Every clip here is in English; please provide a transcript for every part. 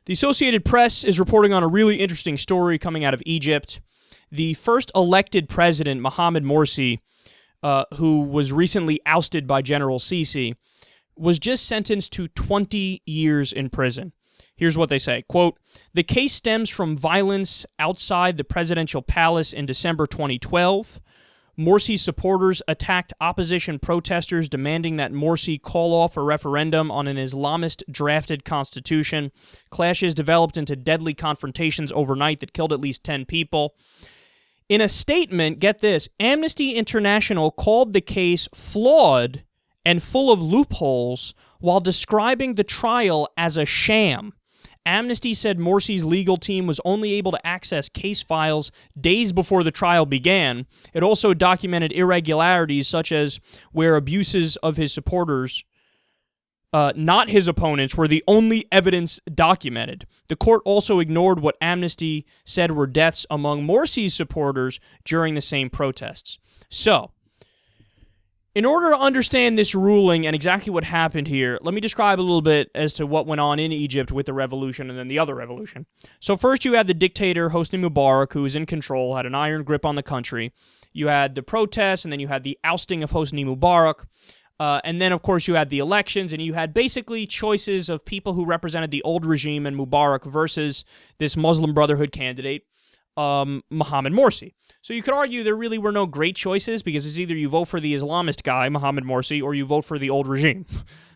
The Associated Press is reporting on a really interesting story coming out of Egypt. The first elected president, Mohammed Morsi, who was recently ousted by General al-Sisi, was just sentenced to 20 years in prison. Here's what they say, quote, "The case stems from violence outside the presidential palace in December 2012. Morsi's supporters attacked opposition protesters demanding that Morsi call off a referendum on an Islamist-drafted constitution. Clashes developed into deadly confrontations overnight that killed at least 10 people. In a statement, get this, Amnesty International called the case flawed and full of loopholes while describing the trial as a sham. Amnesty said Morsi's legal team was only able to access case files days before the trial began. It also documented irregularities such as where abuses of his supporters, not his opponents, were the only evidence documented. The court also ignored what Amnesty said were deaths among Morsi's supporters during the same protests." So, in order to understand this ruling and exactly what happened here, let me describe a little bit as to what went on in Egypt with the revolution and then the other revolution. So first you had the dictator, Hosni Mubarak, who was in control, had an iron grip on the country. You had the protests, and then you had the ousting of Hosni Mubarak. And then, of course, you had the elections, and you had basically choices of people who represented the old regime and Mubarak versus this Muslim Brotherhood candidate, Mohammed Morsi. So you could argue there really were no great choices because it's either you vote for the Islamist guy, Mohammed Morsi, or you vote for the old regime.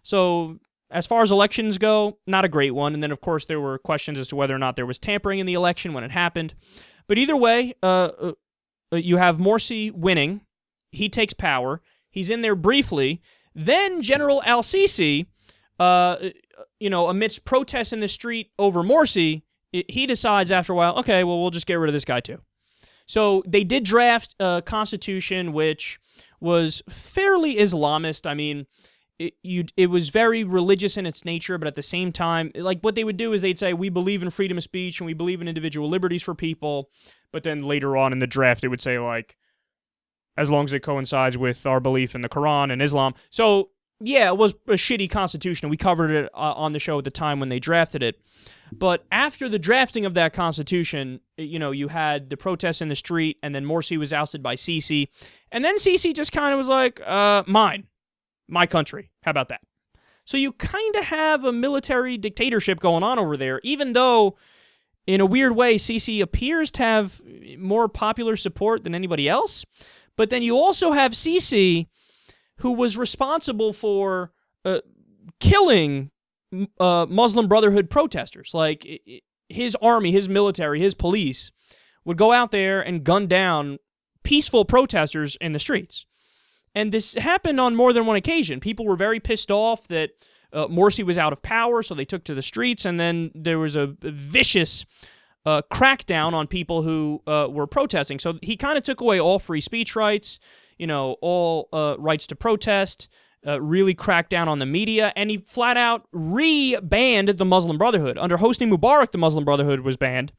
So as far as elections go, not a great one. And then, of course, there were questions as to whether or not there was tampering in the election when it happened. But either way, you have Morsi winning. He takes power. He's in there briefly. Then General al-Sisi, amidst protests in the street over Morsi, he decides after a while, okay, well, we'll just get rid of this guy too. So they did draft a constitution which was fairly Islamist. I mean, it was very religious in its nature, but at the same time, like what they would do is they'd say, we believe in freedom of speech and we believe in individual liberties for people. But then later on in the draft, it would say, like, as long as it coincides with our belief in the Quran and Islam. So, yeah, it was a shitty constitution. We covered it on the show at the time when they drafted it. But after the drafting of that constitution, you had the protests in the street, and then Morsi was ousted by Sisi. And then Sisi just kind of was like, my country. How about that? So you kind of have a military dictatorship going on over there, even though, in a weird way, Sisi appears to have more popular support than anybody else. But then you also have Sisi, who was responsible for killing Muslim Brotherhood protesters. Like, his army, his military, his police would go out there and gun down peaceful protesters in the streets. And this happened on more than one occasion. People were very pissed off that Morsi was out of power, so they took to the streets, and then there was a vicious crackdown on people who were protesting. So he kind of took away all free speech rights, all rights to protest, really cracked down on the media, and he flat out re-banned the Muslim Brotherhood. Under Hosni Mubarak, the Muslim Brotherhood was banned.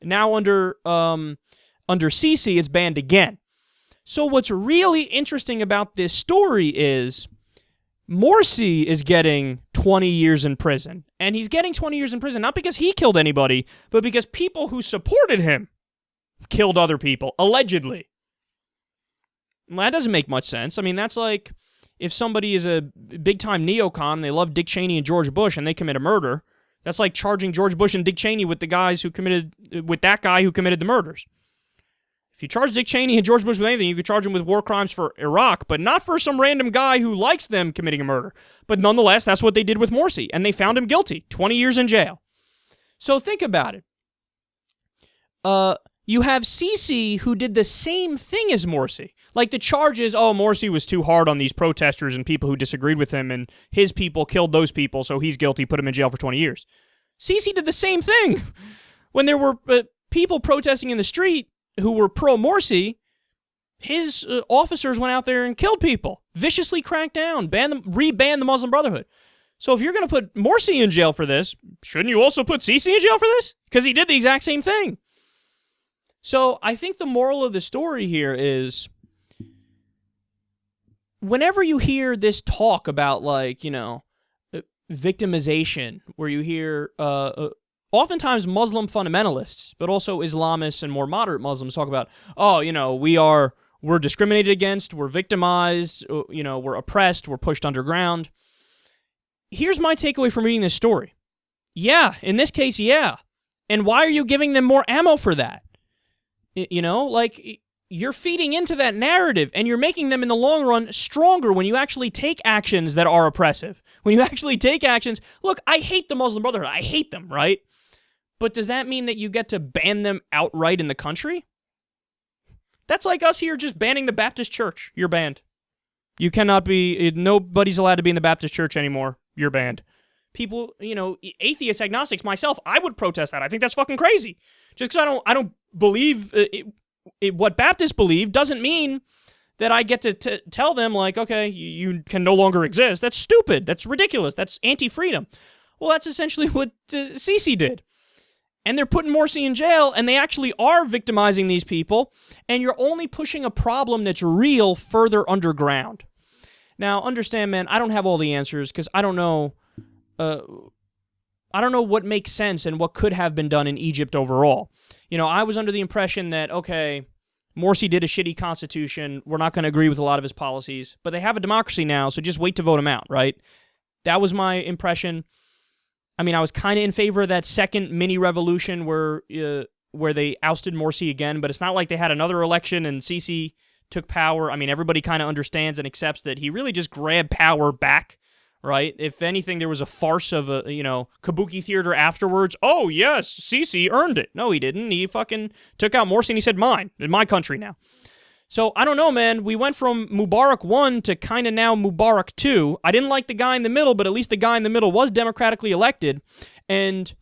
Now under Sisi, it's banned again. So what's really interesting about this story is Morsi is getting 20 years in prison. And he's getting 20 years in prison not because he killed anybody, but because people who supported him killed other people, allegedly. Well, that doesn't make much sense. I mean, that's like if somebody is a big-time neocon, they love Dick Cheney and George Bush, and they commit a murder. That's like charging George Bush and Dick Cheney with that guy who committed the murders. If you charge Dick Cheney and George Bush with anything, you could charge them with war crimes for Iraq, but not for some random guy who likes them committing a murder. But nonetheless, that's what they did with Morsi, and they found him guilty. 20 years in jail. So think about it. You have Sisi, who did the same thing as Morsi. Like, the charge is, Morsi was too hard on these protesters and people who disagreed with him, and his people killed those people, so he's guilty, put him in jail for 20 years. Sisi did the same thing. When there were people protesting in the street who were pro-Morsi, his officers went out there and killed people, viciously cracked down, re-banned the Muslim Brotherhood. So if you're going to put Morsi in jail for this, shouldn't you also put Sisi in jail for this? Because he did the exact same thing. So I think the moral of the story here is, whenever you hear this talk about, like, victimization, where you hear oftentimes Muslim fundamentalists, but also Islamists and more moderate Muslims talk about, we're discriminated against, we're victimized, we're oppressed, we're pushed underground. Here's my takeaway from reading this story. Yeah, in this case, yeah. And why are you giving them more ammo for that? You're feeding into that narrative, and you're making them in the long run stronger when you actually take actions that are oppressive. When you actually take actions, look, I hate the Muslim Brotherhood. I hate them, right? But does that mean that you get to ban them outright in the country? That's like us here just banning the Baptist Church. You're banned. You cannot be, nobody's allowed to be in the Baptist Church anymore. You're banned. People, atheists, agnostics, myself, I would protest that. I think that's fucking crazy. Just because I don't believe what Baptists believe doesn't mean that I get to tell them, like, okay, you can no longer exist. That's stupid. That's ridiculous. That's anti-freedom. Well, that's essentially what Sisi did. And they're putting Morsi in jail, and they actually are victimizing these people, and you're only pushing a problem that's real further underground. Now, understand, man, I don't have all the answers, because I don't know what makes sense and what could have been done in Egypt overall. I was under the impression that, okay, Morsi did a shitty constitution, we're not going to agree with a lot of his policies, but they have a democracy now, so just wait to vote him out, right? That was my impression. I mean, I was kind of in favor of that second mini-revolution where they ousted Morsi again, but it's not like they had another election and Sisi took power. I mean, everybody kind of understands and accepts that he really just grabbed power back, right? If anything, there was a farce of a, kabuki theater afterwards. Oh, yes, Sisi earned it. No, he didn't. He fucking took out Morsi and he said, mine, in my country now. So, I don't know, man. We went from Mubarak 1 to kind of now Mubarak 2. I didn't like the guy in the middle, but at least the guy in the middle was democratically elected. And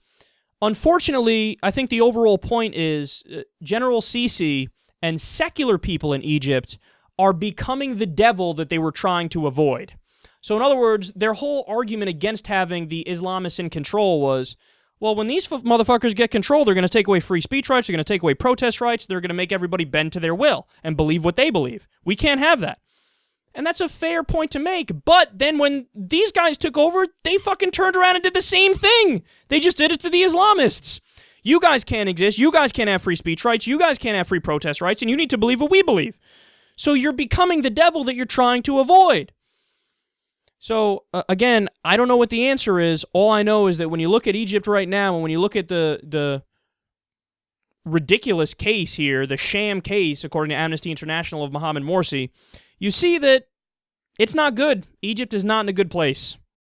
unfortunately, I think the overall point is General Sisi and secular people in Egypt are becoming the devil that they were trying to avoid. So, in other words, their whole argument against having the Islamists in control was, well, when these motherfuckers get control, they're going to take away free speech rights, they're going to take away protest rights, they're going to make everybody bend to their will and believe what they believe. We can't have that. And that's a fair point to make, but then when these guys took over, they fucking turned around and did the same thing. They just did it to the Islamists. You guys can't exist, you guys can't have free speech rights, you guys can't have free protest rights, and you need to believe what we believe. So you're becoming the devil that you're trying to avoid. So, again, I don't know what the answer is. All I know is that when you look at Egypt right now, and when you look at the ridiculous case here, the sham case, according to Amnesty International, of Mohammed Morsi, you see that it's not good. Egypt is not in a good place.